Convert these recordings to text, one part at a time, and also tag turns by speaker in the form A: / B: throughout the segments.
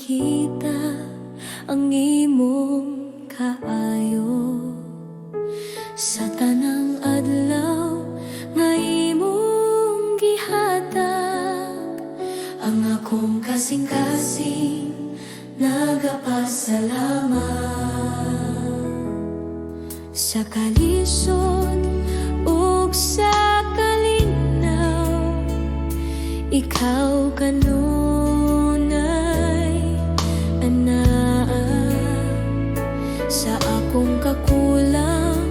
A: makita ang imong kaayo sa tanang adlaw nga imong gihatag. Ang akong kasing-kasing nagapasalamat sa kalisod ug sa kalinaw. Ikaw kanunay anaa sa akong kakulang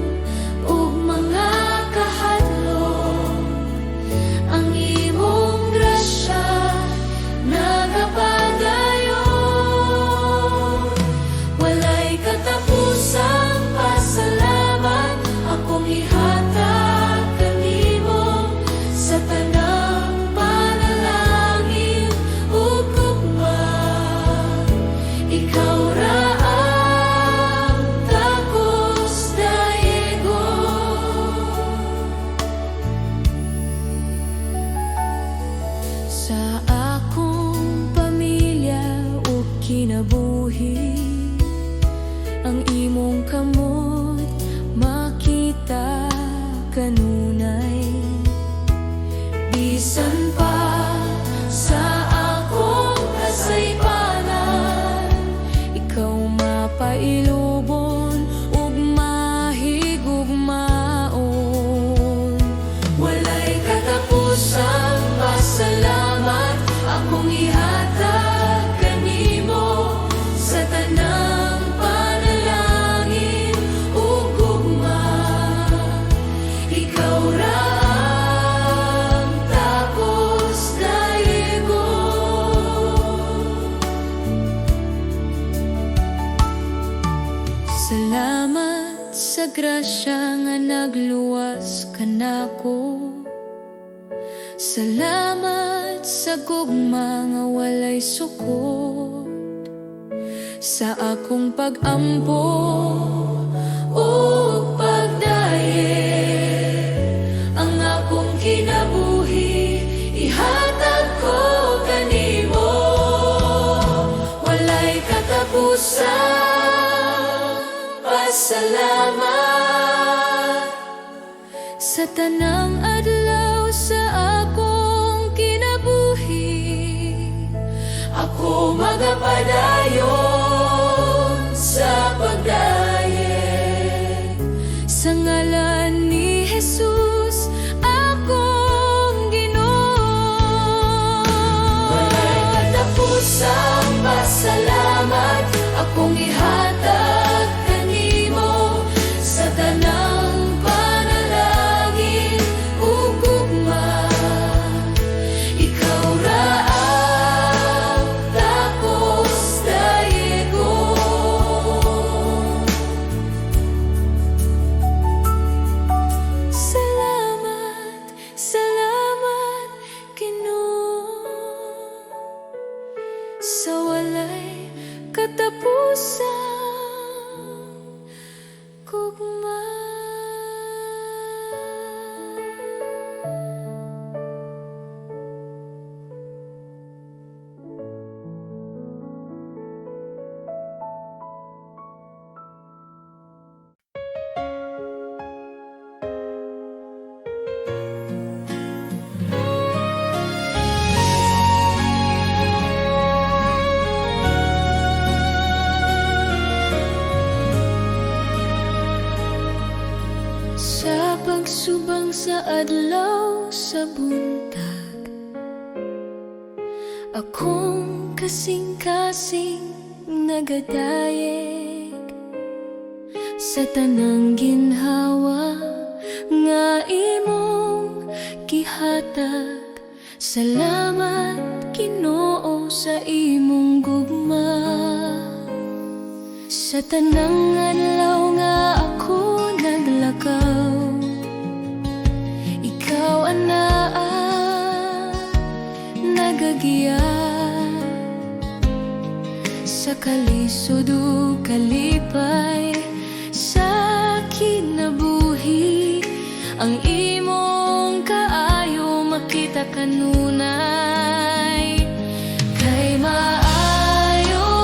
A: ug mga kahadlok. Ang imong grasya nagapadayon, walay katapusang pasalamat akong ihatag kanimo sa tanang panalangin ug gugma. Ikaw ra ang takos dayegon sa akong pamilya ug kinabuhi. Ang imong kamot makita kanunay, bisan pa sa akong kasaypanan. Ikaw mapailubon ug mahigugmaon, walay katapusang pasalamat akong ihatag kanimo sa tanang panalangin ug gugma. Ikaw ra ang takos dayegon. Salamat sa grasya nga nagluwas kanako. Salamat sa gugma nga walay sukot sa akong pag-ampo ug pagdaye. Ang akong kinabuhi ihatag ko kanimo, walay katapusang pasalamat sa tanang adlaw sa akong kinabuhi. Ako magapadayon sa pagdaye sa ngalan ni Jesus akong Ginoo. Walay katapusang pasalamat akong ihatag kanimo sa tanang panalangin ug gugma. Ikaw ra ang takos dayegon. Salamat, salamat Ginoo sa walay katapusang gugma. Sa pagsubang sa adlaw sa buntag, akong kasing-kasing nagadayeg sa tanang ginhawa nga imong gihatag. Salamat Ginoo sa imong gugma sa tanang adlaw nga ako naglakaw. Ikaw anaa nagagiya sa kalisod ug kalipay sa kinabuhi. Ang imong kaayo makita kanunay, kay maayo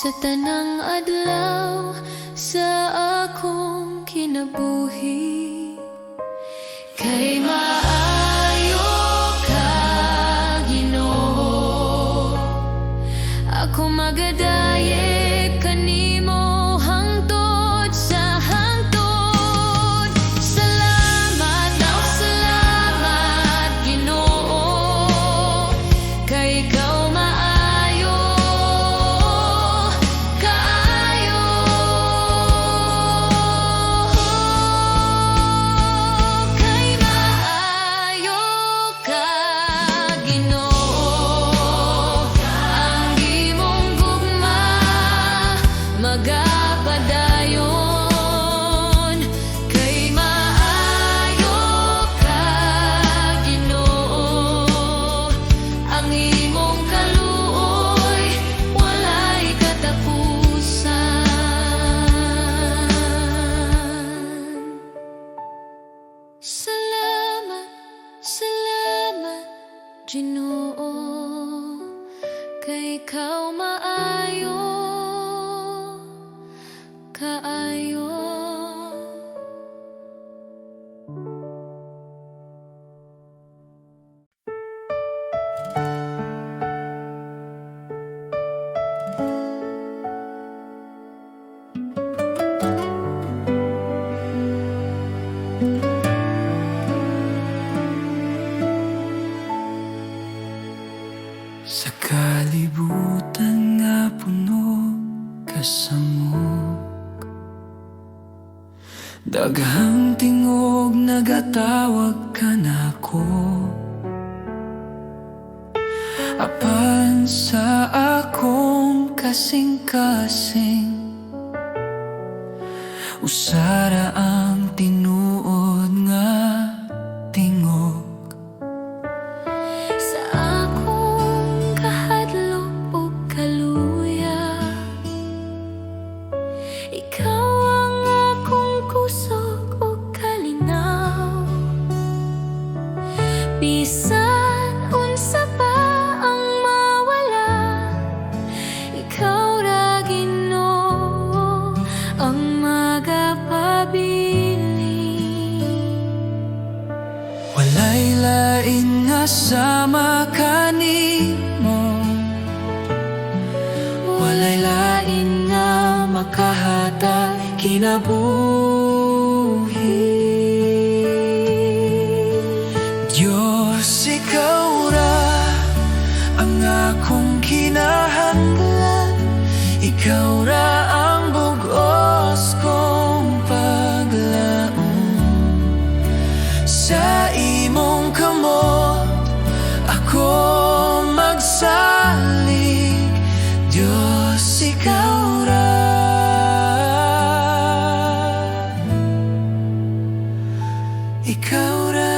A: sa tanang adlaw sa akong kinabuhi. Kay maayo ka, Ginoo, ako magadaye kanimo hangtod sa hangtod. Salamat, salamat, Ginoo, kay ikaw maayo kaayo. Kay maayo ka, Ginoo, ang imong gugma magapadayon. Kay maayo ka, Ginoo, ang imong kaluoy walay katapusan. Salamat, salamat, Ginoo, kay ikaw maayo kaayo.
B: Sa kalibutan nga puno kasamok, daghang tingog nagatawag ka nako. Apan sa akong kasing-kasing, usara ang tinuod nga tingog.
A: Sa akong kahadlok o kaluya, ikaw ang akong kusog o kalinaw. Bisan unsa pa ang mawala, ikaw ra, Ginoo, ang magapabiling.
B: Walay lain nga sama kanimo, walay lain nga makahatag kinabuhi. Diyos, ikaw ra ang akong kinahanglan, ikaw ra ang bugos kong paglaom. Sa imong kamot ako magsalig, Diyos, ikaw ra. Ikaw ra.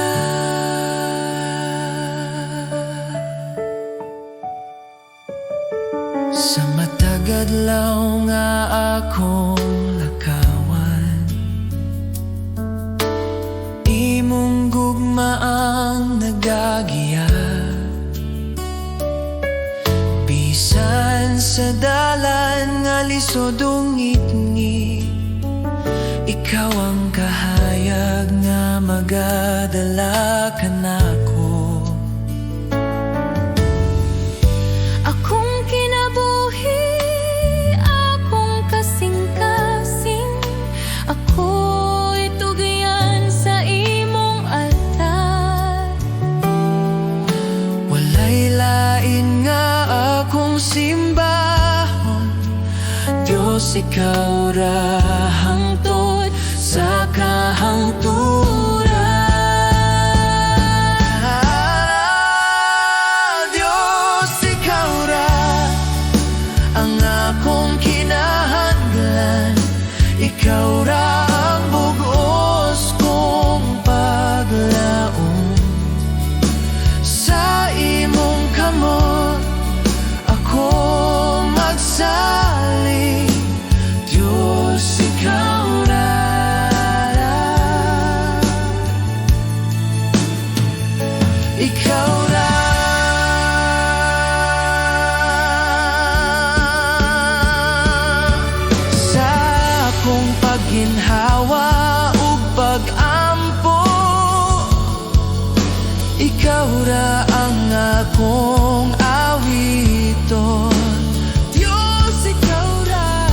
B: Sa matagadlaw nga akong lakawan, imong gugma ang nagagiya. Bisan sa dalan nga lisod o ngit-ngit, ikaw ang kahayag nga magadala ka nako.
A: Akong kinabuhi, akong kasing-kasing, ako'y tugyan sa imong altar.
B: Walay lain nga akong simbahon, Diyos, ikaw ra hangtod sa kahangturan. Diyos, ikaw ra ang akong kinahanglan, ikaw ra ang bugos kong paglaom. Sa imong kamot ako magsalig, Diyos, ikaw ra. Ikaw ra. akong awiton. Diyos, ikaw ra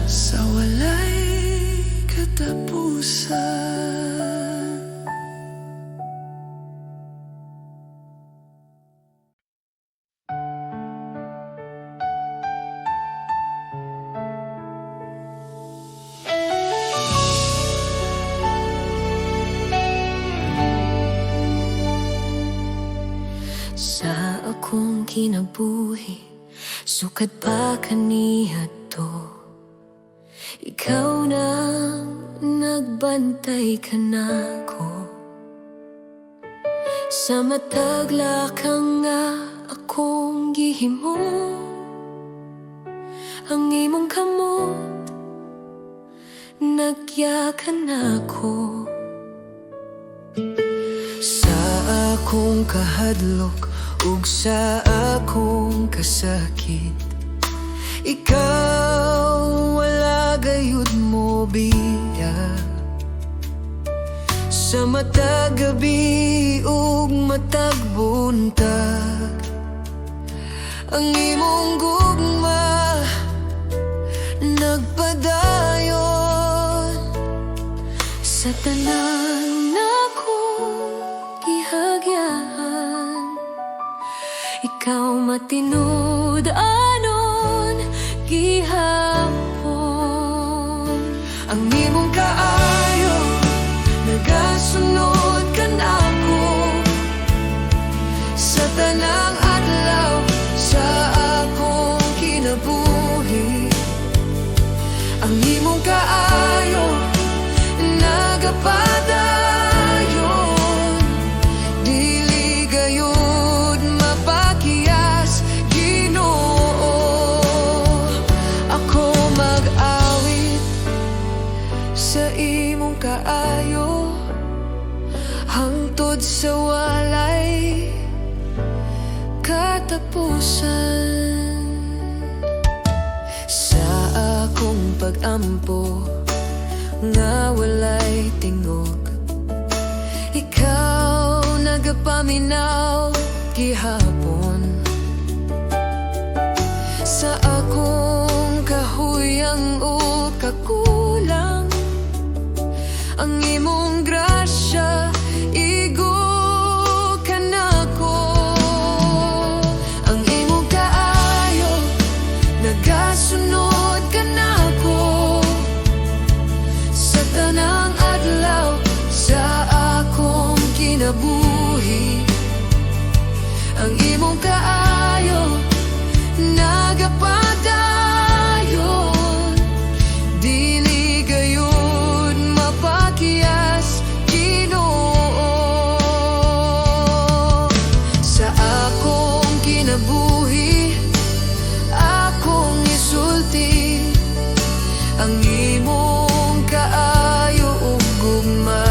B: sa walay katapusan.
A: Sa akong kinabuhi, sukad pa kaniya to. Ikaw na nagbantay ka nako. Sa matag lakang nga akong gihimo, ang imong kamot nagyakan ako.
B: Sa akong kahadlok ug sa akong kasakit, ikaw wala gayud mo biya. Sa matag gabi ug matag buntag, ang imong gugma nagpadayon.
A: Sa tanan akong gihagyahan, ikaw matinud anon gihapon.
B: Ang imong kaayo nagasunod ka nako sa tanang adlaw sa akong kinabuhi. Ang imong kaayo nagapadayon, dili gayud mapakiyas, Ginoo. Ako mag-awit sa imong kaayo hangtod sa walay katapusan. Sa akong pag-ampo nga walay tingog, ikaw nagapaminaw gihapon. Sa akong kahuyang o kakulang, ang imong grasya igo kanako. Ang imong kaayo nagasunod kanako sa tanang adlaw sa akong kinabuhi. Ang imong kaayo nagapadayon, dili gayud mapakiyas, Ginoo. Sa akong kinabuhi akong isulti ang imong kaayo ug gugma.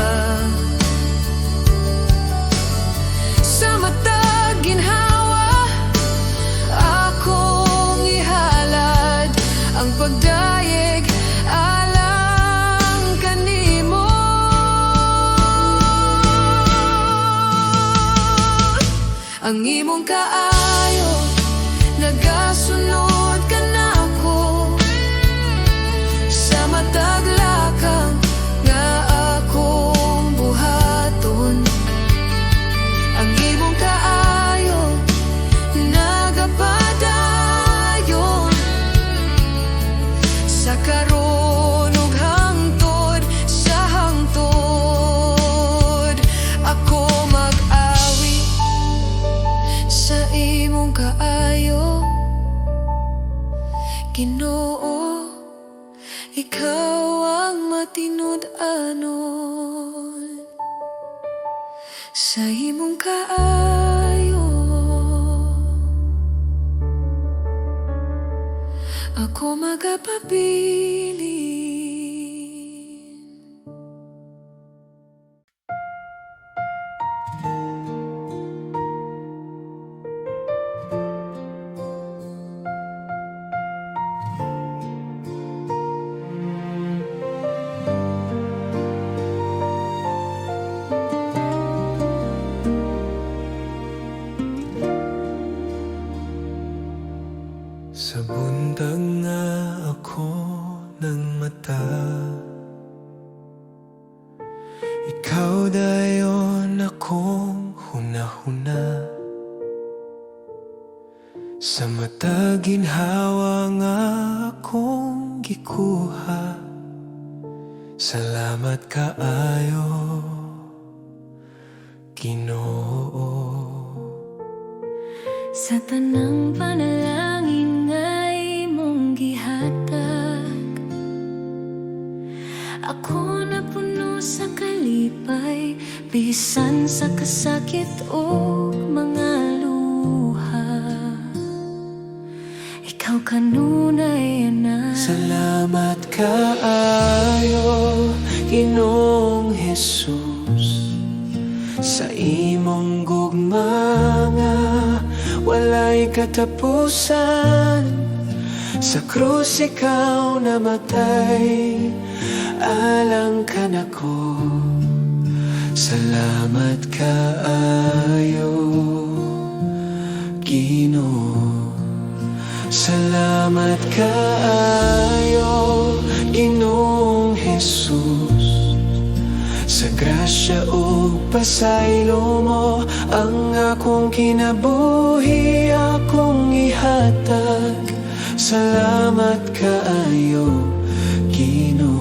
B: Sa matag ginhawa akong ihalad ang pagdayeg alang kanimo. Ang imong kaayo nagasunod kanako sa matag lakang nga akong buhaton. Ang imong kaayo nagapadayon sa karon ug hangtod sa hangtod. Ako mag-awi sa imong kaayo, Ginoo. Ikaw ang matinud-anon sa imong kaayo. Ako magapabilin.
C: ng mata. Ikaw dayon akong hunahuna, sa mata ginhawa nga akong gikuha. Salamat kaayo, Ginoo.
A: Sa tanang panalangin nga imong gihatag, ako na puno sa kalipay, bisan sa kasakit o mga luha. Ikaw kanunay na.
C: Salamat kaayo, Ginoong Jesus, sa imong gugma nga walay katapusan. Sa krus ikaw namatay, alang ka nako. Salamat kaayo, Ginoo. Salamat kaayo, Ginoong Jesus, sa grasya o pasaylo mo ang akong kinabuhi akong ihatag. Salamat kaayo, Ginoo.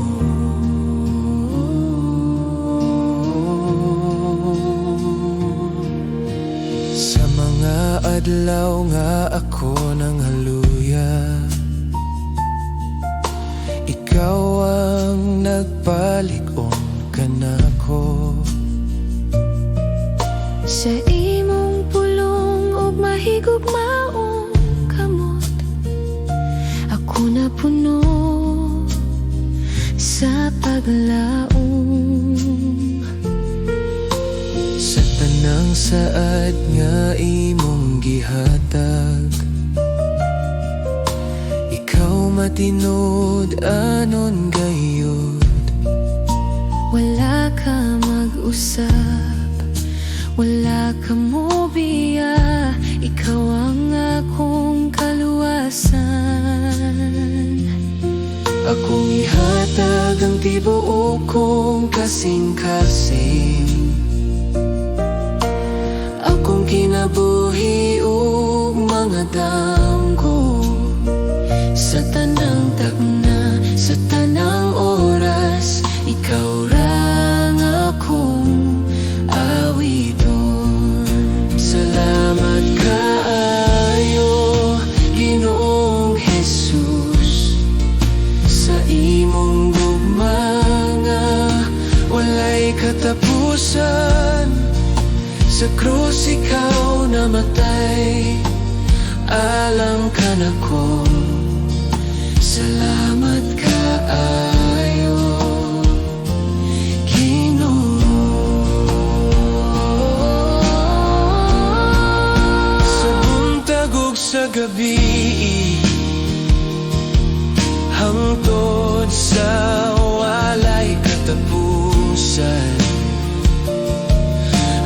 C: Sa mga adlaw nga ako nang haluya, ikaw ang nagpalig-on kanako.
A: Sa imong pulong ug mahigugmaong kamot, ako na puno sa paglaom.
C: Sa tanang saad nga imong gihatag, ikaw matinod anon gayud.
A: Wala ka mag-usap, wala ka mobiya, ikaw ang akong kaluwasan.
C: Akong ihatag ang tibuok kong kasing-kasing, akong kinabuhi ug mga damgo. Sa tanang tagna, sa tanang oras, ikaw ra nga akong awidon. Salamat kaayo, Ginoong Jesus, sa imong gugma nga walay katapusan. Sa krus ikaw namatay, alang ka nako. Salamat kaayo, Ginoo. Sa buntag ug sa gabi, hangtod sa walay katapusan,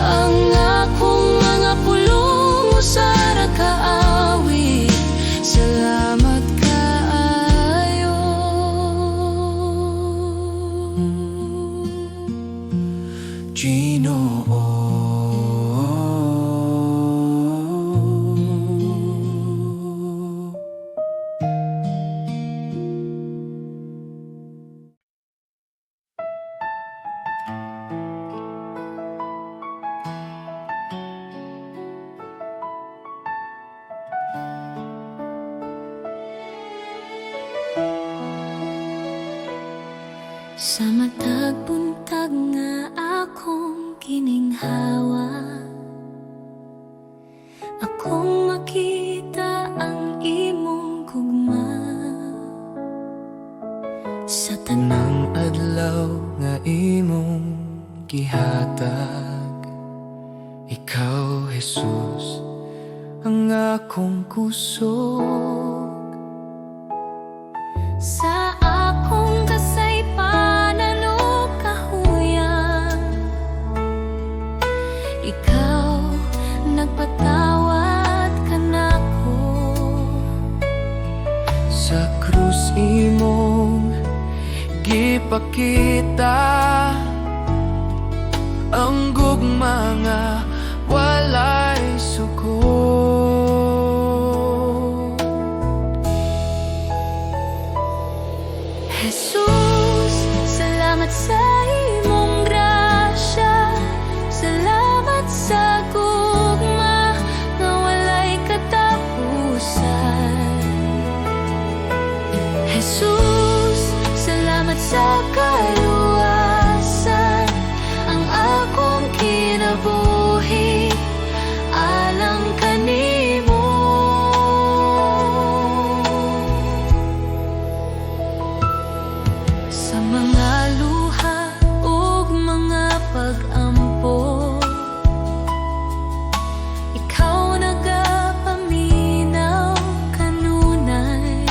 A: Ang akong mga pulong usara kaawi. Salamat kaayo,
C: Ginoo.
A: sa matag buntag nga akong kininghawa, akong makita ang imong gugma. Sa
C: Tanang adlaw nga imong gihatag, ikaw Jesus ang akong kusog.
A: sa akong kasaypanan o kahuyang, ikaw nagpatawad ka nako.
C: Sa krus imong ipakita ang gugma nga walay suko.
A: Jesus, salamat sa imong grasya. Salamat sa gugma nga walay katapusan. Jesus, salamat sa kaluwasan. Ang akong kinabuhi alang kanimo. Sa mga luha ug mga pag-ampo, ikaw nagapaminaw kanunay.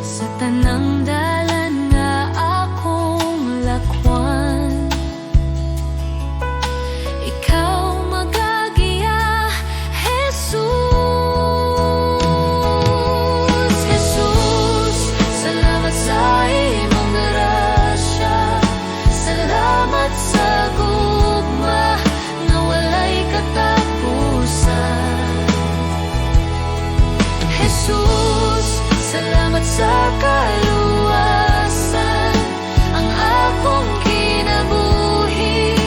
A: Sa tanang dalan nga akong lakwan, ikaw magagiya, Jesus. Jesus, salamat sa imong grasya. Salamat sa gugma nga walay katapusan. Jesus, salamat sa kaluwasan. Ang akong kinabuhi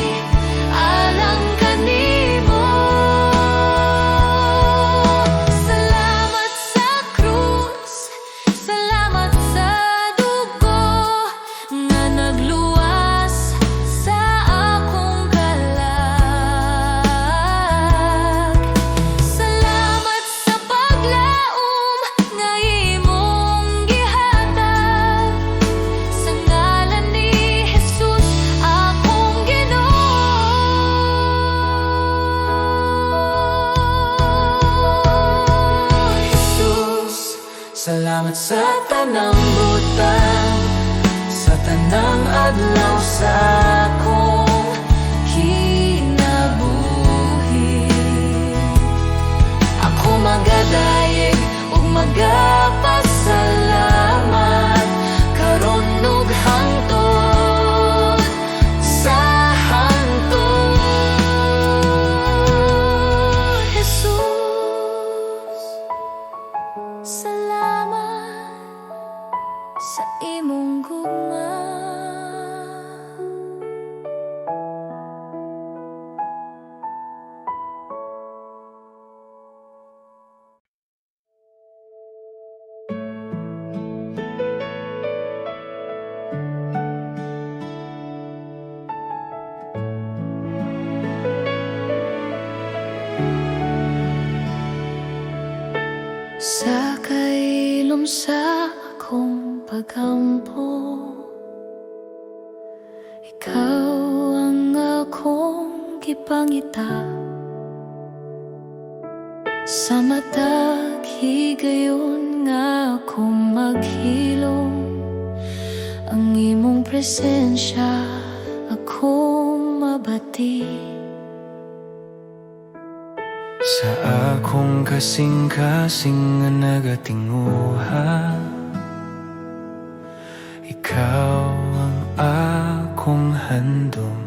A: alang kanimo. Salamat sa krus, salamat sa dugo nga nagluwas sa akong kalag. Salamat sa paglaom nga imong gihatag. Sa ngalan ni Jesus akong Ginoo.
C: Jesus, salamat sa tanang butang, sa tanang adlaw sa akong kinabuhi. Ako magadayeg ug magapasalamat karon ug hangtod sa hangtod. Jesus, salamat sa imong gugma. Sa kailom sa akong pagampo, ikaw ang akong gipangita. Sa matag higayon nga akong maghilom, ang imong presensya akong mabati. Sa akong kasing-kasing nga nagatinguha, ikaw ang akong handom.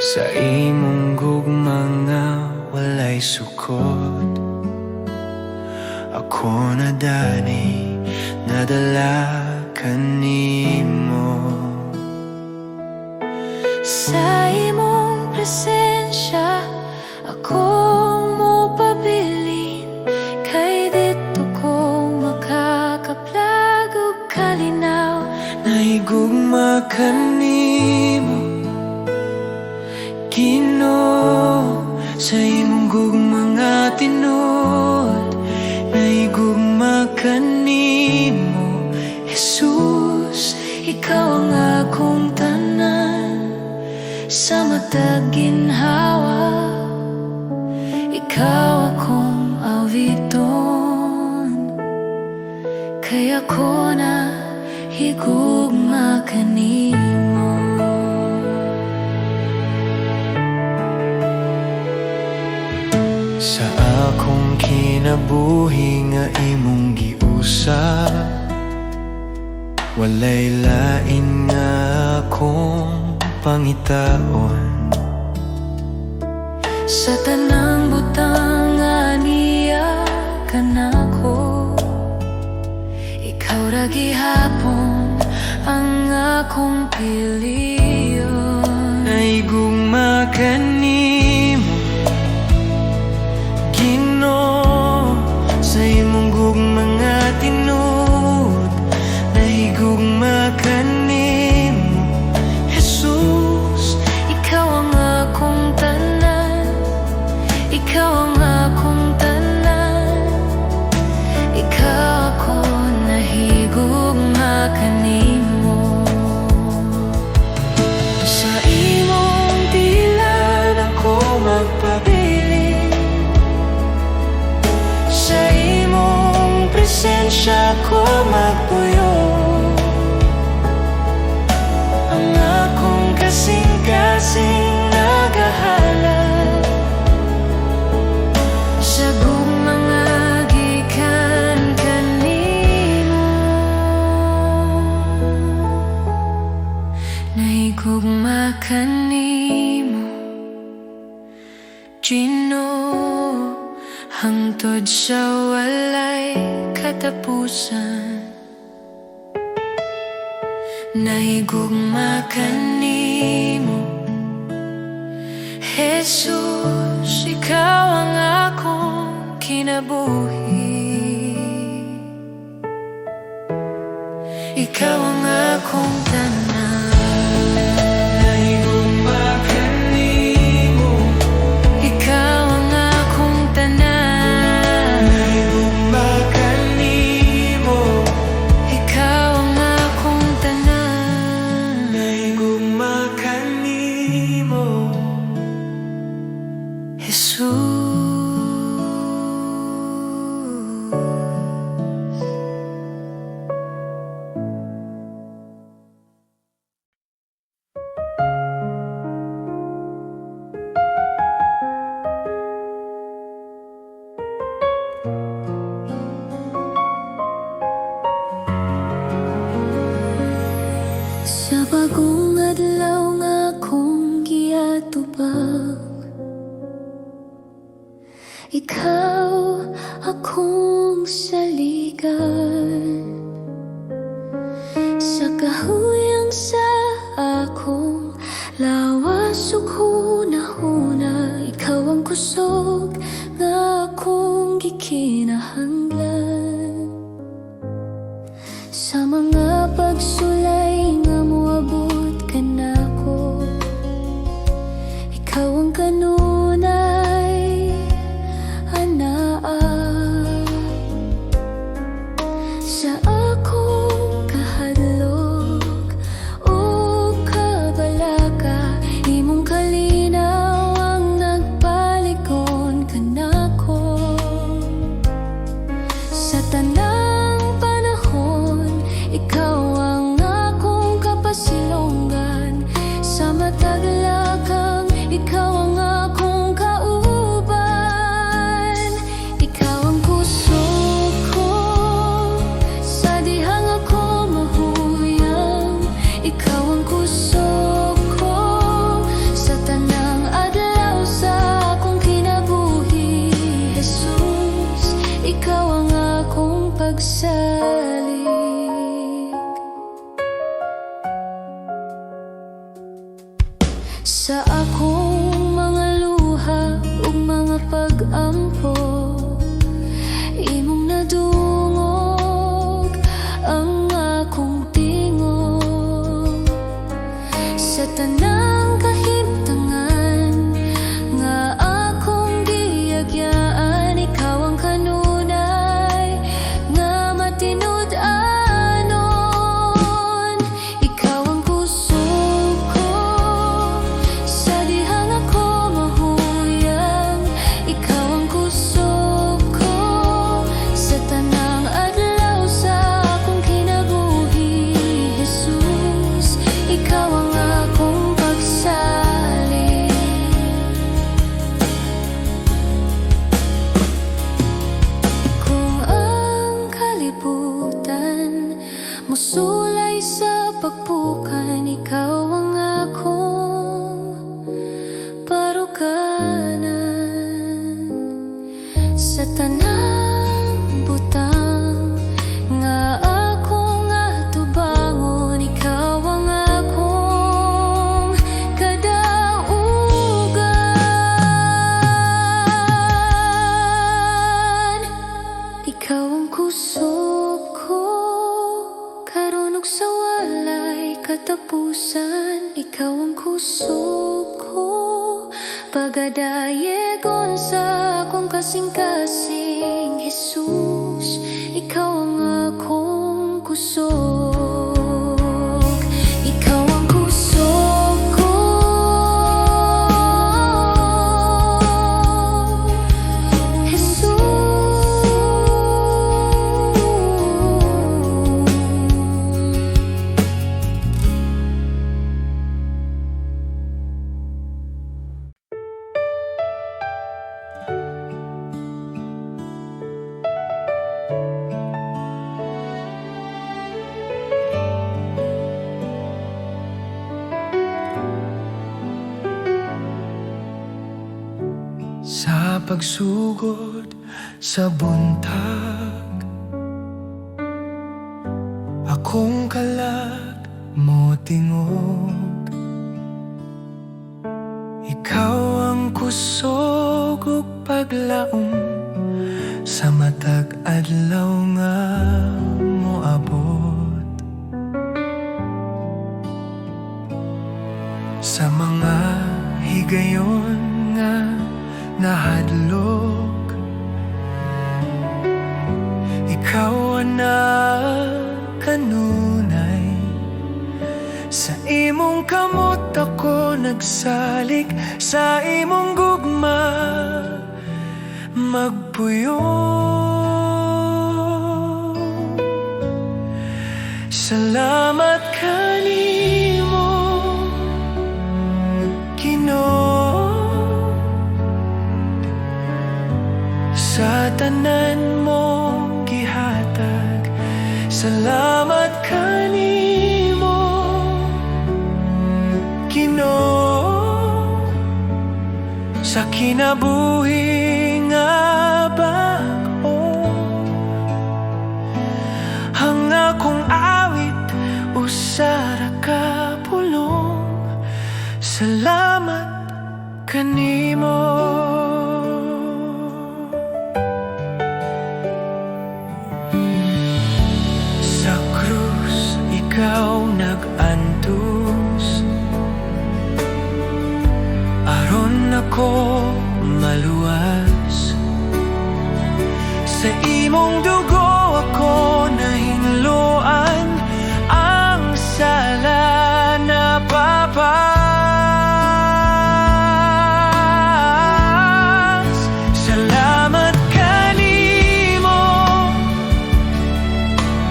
C: Sa imong gugma nga walay sukod, ako nadani nadala kanimo.
A: Sa imong presensya akong mopabilin, kay dito ko makakaplag ug kalinaw.
C: Naigugma kanimo, Ginoo, sa imong gugma nga tinuod. Naigugma kanimo, Jesus, ikaw ang akong tanan. Sa matag ginhawa, ikaw akong awiton. Kaya ko na higugma kanimo. Sa akong kinabuhi nga imong giusap, Walay lain nga akong pangitaon. Sa tanang butang nga niya ka nako, ikaw ra gihapon ang akong piliyon. Ay gugma kanimo Ginoo, sa imong gugma nga tinuod. Nahigugma kanimo Jesus, ikaw ang akong tanan, ikaw ang akong tanan. Ikaw ako nahigugma kanimo. Sa imong tilan ako magpabilin, sa imong presensya ko magpuyo. Ang akong kasing-kasing nagahalal sa gugma nga gikan kanimo. Nahigugma kanimo Ginoo, hangtod sa walay katapusan. Nahigugma kanimo Jesus, ikaw ang akong kinabuhi. Ikaw ang akong tanan. Nahigugma kanimo, ikaw ang akong tanan. Nahigugma kanimo, ikaw ang akong tanan. Nahigugma kanimo Jesus. Sa bagong adlaw nga akong giatubang, ikaw akong saligan. Sa kahuyang sa akong lawas ug hunahuna, ikaw ang kusog nga akong gikinahanglan. Sa mga pagsulay nga moabot ka nako, ikaw ang kanunay anaa. Sa akong kahadlok o kabalaka, imong kalinaw ang nagpalikon ka nako. Sa tanang panahon, ikaw ang akong kapasilongan. Sa matag lakang, ikaw ang akong kauban. Ikaw ang kusog ko sa dihang ako mahuyang. Ikaw ang kusog ko sa tanang adlaw sa akong kinabuhi. Jesus, ikaw ang akong pagsalig. Sa akong mga luha ug mga pag-ampo, imong nadungog ang akong tingog. Sa tanang kahimtangan nga akong giyagyaan, ikaw ang kanunay nga matinud-anon. Ikaw ang kusog ko sa dihang ako mahuyang. Ikaw ang kusog ko sa tanang adlaw sa akong kinabuhi. Jesus, ikaw ang akong pagsalig. Kung ang kalibutan mosulay pagpukan, ikaw ang akong paruganan. Sa tanang butang nga akong atubangon, ikaw ang akong kadaugan. Ikaw ang kusog ko, karon ug sa walay katapusan. Ikaw ang kusog ko, pagadayegon sa akong kasing-kasing. Jesus, ikaw ang akong kusog. Ikaw ang kusog ko, Jesus.
D: Sa pagsugod sa buntag, akong kalag mo tingog. Ikaw ang kusog ug paglaom sa matag adlaw nga moabot. Sa mga higayon nga nahadlok, ikaw ang kanunay. Sa imong kamot ako nagsalik, sa imong gugma magpuyo. Salamat kanimo, Ginoo, sa tanan mong gihatag. Salamat kanimo, Ginoo, sa kinabuhi nga bag-o. Ang akong awit usara ka pulong. Salamat kanimo. Ikaw nag-antos aron ako maluwas. Sa imong dugo ako nahinluan, ang sala na papas. Salamat kanimo,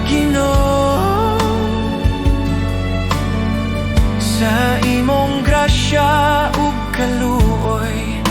D: Ginoo, sa imong grasya ug kaluoy.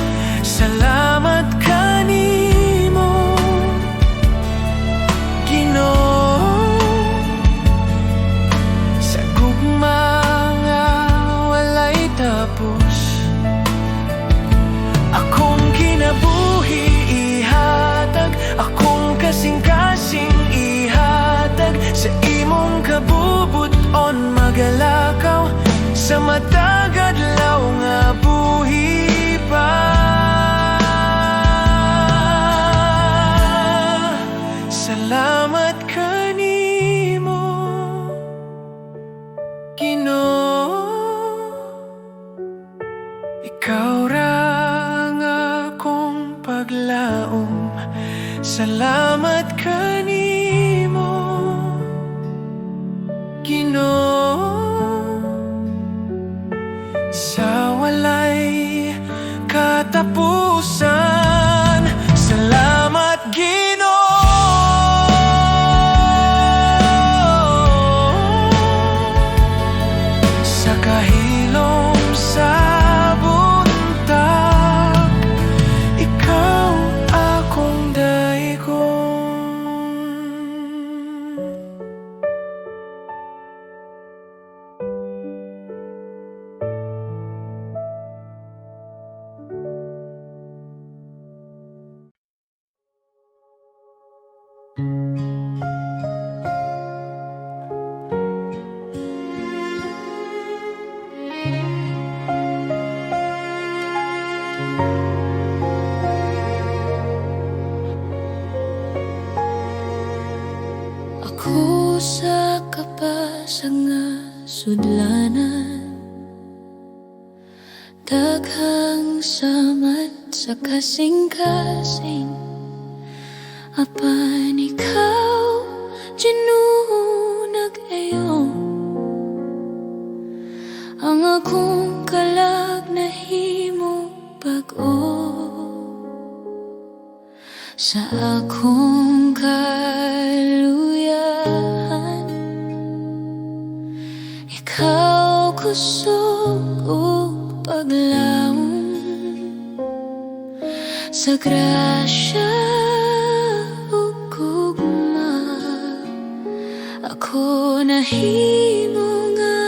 C: Ako sa kapasag nga sudlanan, daghang samat sa kasing-kasing. Apan ikaw, ginunag ayon, ang akong kalag na himo bag-o. Sa akong kaluyahan, ikaw kusog o paglaom. Sa grasya o gugma, ako nahimo nga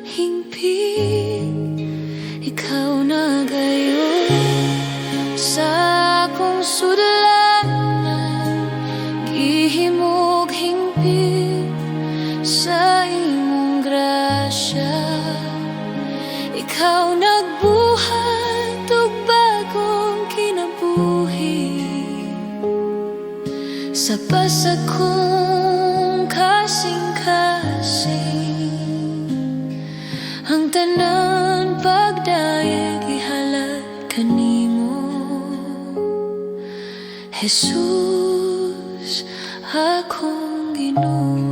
C: hingpit. Ikaw nagayon sa akong sudlanan, gihimog hingpit sa imong grasya. Ikaw nagbuhat og bagong kinabuhi sa pasag kong kasing-kasing. Ang tanan pagdayeg ihalad kanimo, Jesus, akong Ginoo.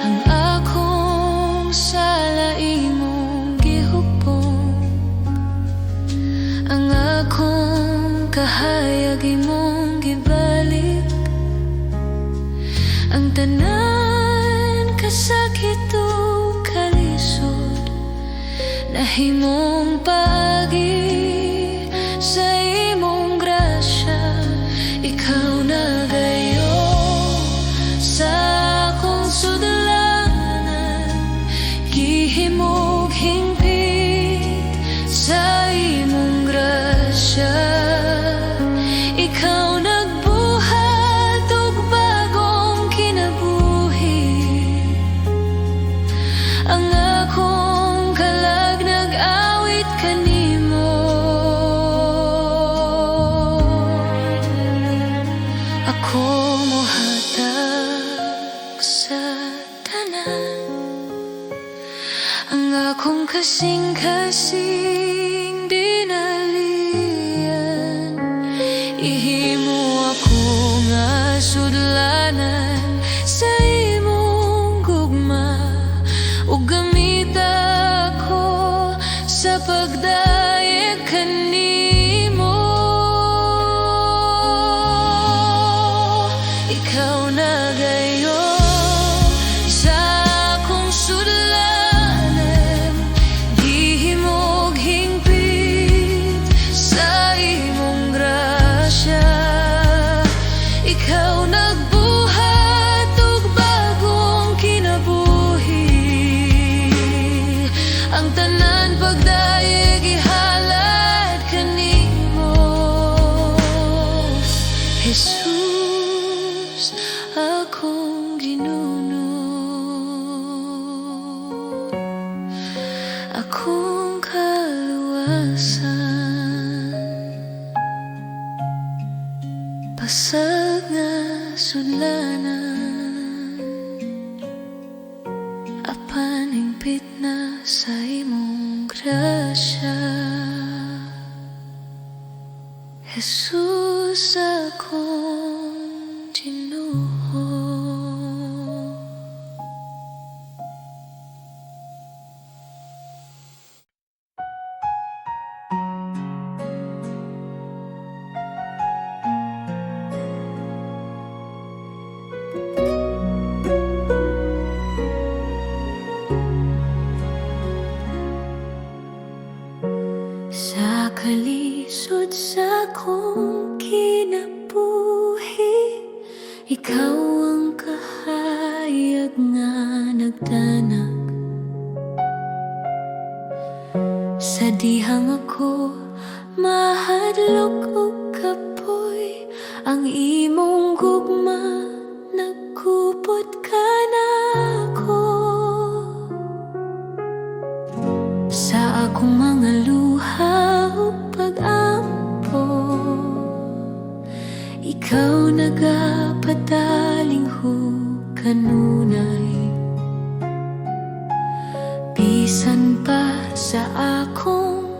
C: Ang akong sala imong gihupong, ang akong kahayag imong gibalik. Ang tanan kasakit o kalisod, nahimong paagi sa imong grasya. Ikaw nagayon sa akong sudlanan, gihimog hingpit sa imong grasya. Ikaw nagbuhat og bagong kinabuhi, ang akong kalag nag-awit kanimo. Ako mohatag sa tanan, ang akong kasing-kasing dinalian. Ihimo ako nga sudlanan sa imong gugma, ug gamit ako sa pagdayeg kanimo. Ikaw nagayon sa akong sudlanan, gihimog hingpit sa imong grasya. Ikaw nagbuhat og bagong kinabuhi, ang tanan pagdayeg ihalad kanimo, Jesus, akong Ginoo. Akong kaluwasan, pasag nga sudlanan, apan hingpit na sa imong grasya. Jesus, akong Ginoo. Sa kalisod sa akong kinabuhi, ikaw ang kahayag nga nagtanag. Sa dihang ako mahadlok og kapoy, ang imong gugma nagkupot ka na ako. Sa akong mga luha o pag-ampo, ikaw nagapadaling kanunay. Bisan pa sa akong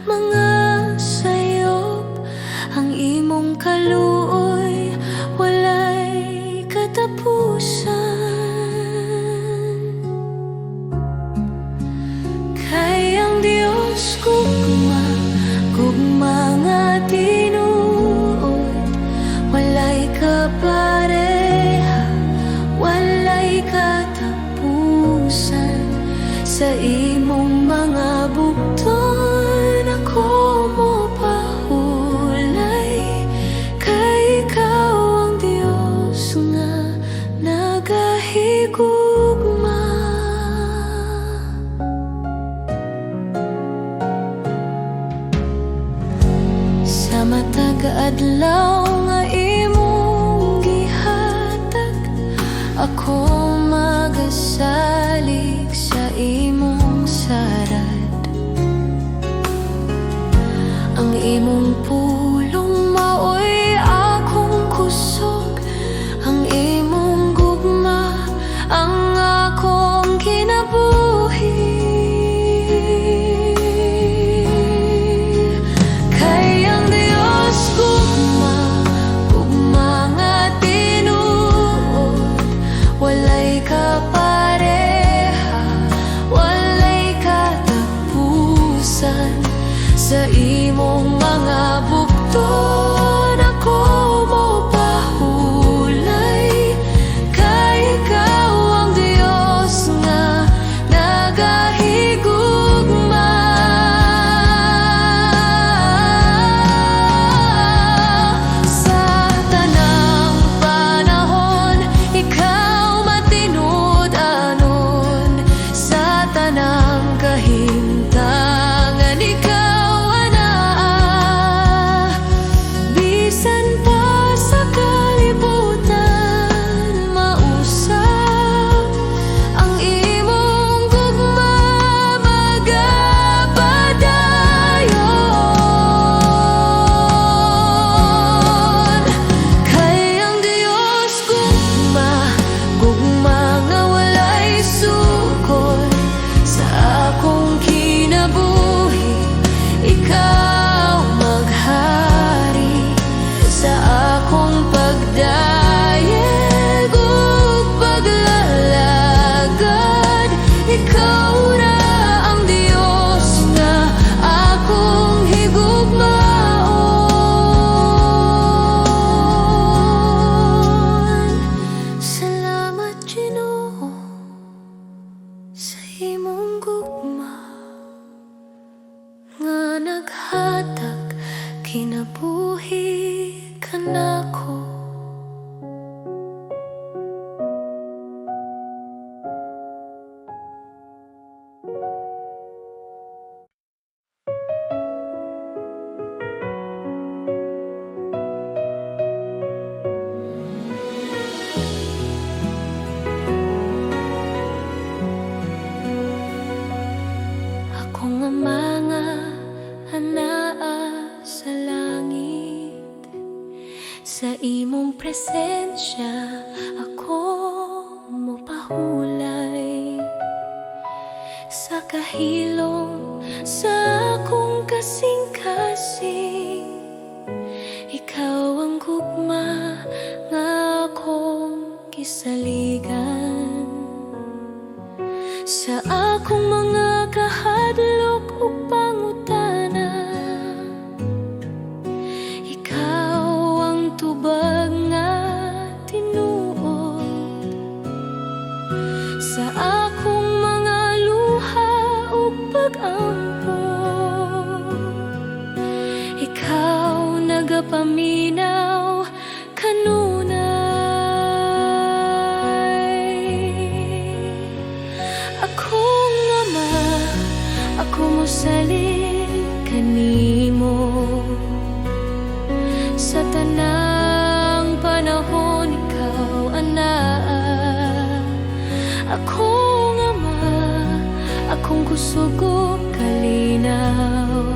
C: mga sayop, ang imong kaluoy walay katapusan. Kay ang Diyos gugma nga tinuod, walay kapareha, walay katapusan. Sa imong mga bugton ako mo pahulay, kay ikaw ang Diyos nga nagahigugma. Sa matag adlaw nga imong gihatag, ako magasalig sa imong sarad. Ang imong pulong maoy akong kusog, ang imong gugma ang akong kinabuhi. Kay ang Diyos gugma nga tinuod, walay kapareha, walay katapusan. Sa imong mga bugton ako mo pahulay, kay ikaw ang Diyos nga nagahigugma. Sa tanang panahon ikaw matinud anon, sa tanang kahimtangan ikaw anaa. Bisan pa sa kalibutan mausap, ang imong gugma magapadayon. Kay ang Diyos gugma nga walay sukol, sa akong kinabuhi ikaw maghari. Sa akong pagdayeg ug paglalagad, ikaw ra ang Diyos nga akong higugmaon. Salamat Ginoo sa imong gugma nga naghatag kinabuhi kanako. Ako nga mga anaa sa langit, sa imong presensya ako mo pahulay. Sa kahilom sa akong kasing-kasing, ikaw ang gugma nga akong kisaligan. Sa akong mga kahadlok ug pangutana, ikaw ang tubag nga tinuod. Sa akong mga luha ug pag-ampo, ikaw nagapaminaw kanunay. Akong ama, ako mo salig kanimo. Sa tanang panahon ikaw anaa. Akong ama, akong kusog ug kalinaw.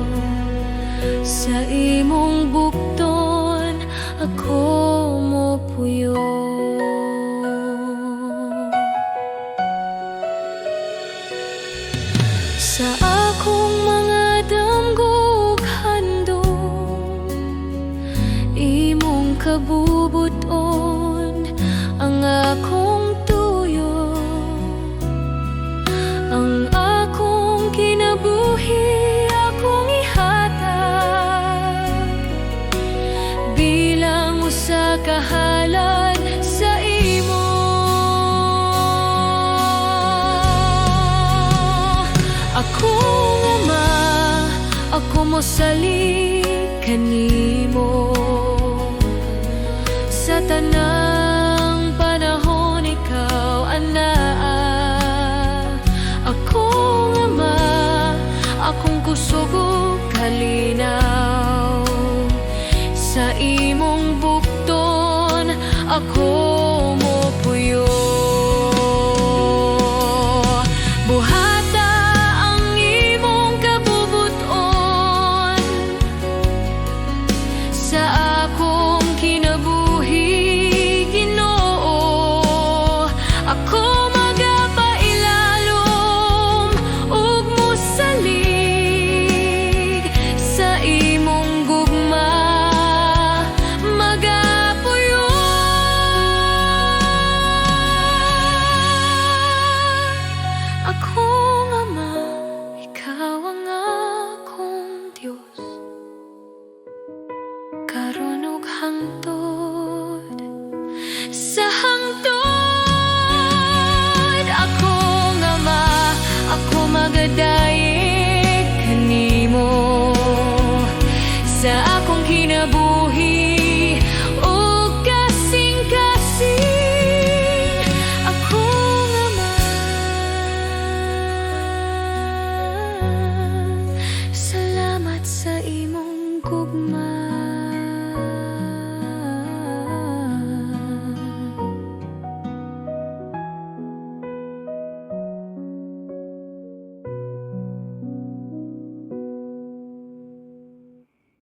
C: Sa imong bugton ako
A: kabubuton ang akong tuyo, ang akong kinabuhi akong ihatag bilang usa ka halad sa imo. Akong ama, ako mosalig kanimo sa tanang panahon, ikaw anaa. Akong ama, akong kusog ug kalinaw sa imong bukton ako mopuyo. Buhata ang imong kabubuton sa akong kinabuhi, Ginoo. Ako magapailalom ug mosalig sa imong gugma, magapuyo. Akong ama, ikaw ang akong Diyos, karon ug hangtod.